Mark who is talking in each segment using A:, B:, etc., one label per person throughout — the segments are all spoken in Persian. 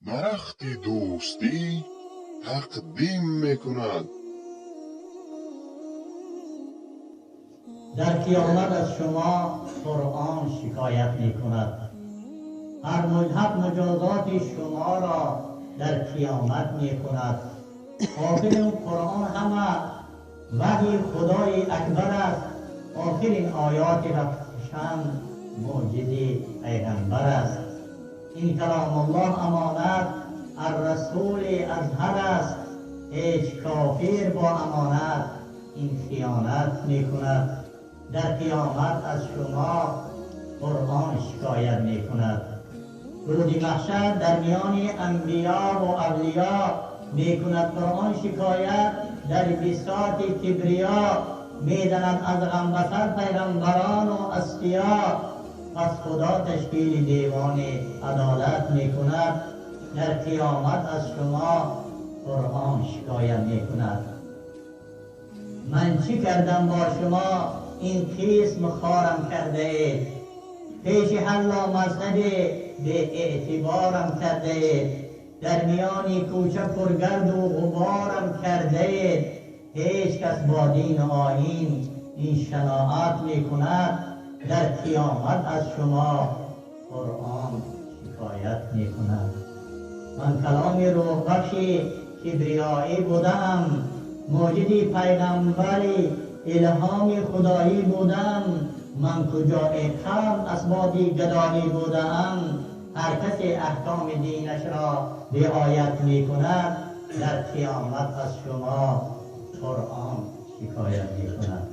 A: درخت دوستی تقدیم میکند.
B: در قیامت از شما قرآن شکایت میکند. هر مذهب مجازات شما را در قیامت میکند. آخرین قرآن همه وحی خدای اکبر است. آخرین آیات رفتشن معجزه پیغمبر است. این کلام الله امانت، الرسول اظهر است. هیچ کافر با امانت این خیانت میکند. در قیامت از شما قرآن شکایت میکند. روز محشر در میان انبیا و اولیا میکند قرآن شکایت. در بساط کبریا میزند از غمبسر پیغمبران و اصفیا. پس خدا تشکیل دیوان عدالت میکند. در قیامت از شما قرآن شکایت میکند. من چی کردم با شما این قسم خارم کرده اید؟ پیش حلا مذهب به اعتبارم کرده اید. در میان کوچه پرگرد و غبارم کرده اید. هیچ کس با دین و آیین این شناعت میکند. در قیامت از شما قرآن شکایت میکند. من کلام روح بخش کبریایی بودم، موجودی پیغمبری الهام خدایی بودم. من کجا قوم اسبابی گدایی بودم. هر کسی احکام دینش را رعایت میکند. در قیامت از شما قرآن شکایت میکند.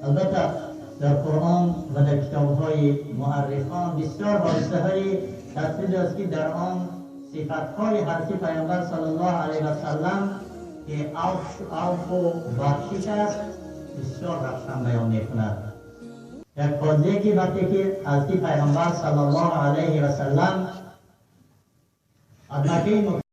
B: البته در قرآن و در کتاب‌های مورخان بسیار حادثه های تفصیل است که در آن صفت‌های حضرت پیامبر صلی الله علیه و سلم که عفو و بخشش است بسیار روشن بیان می‌کند. یک حادثه که وقتی که حضرت پیامبر صلی الله علیه و سلم از مکه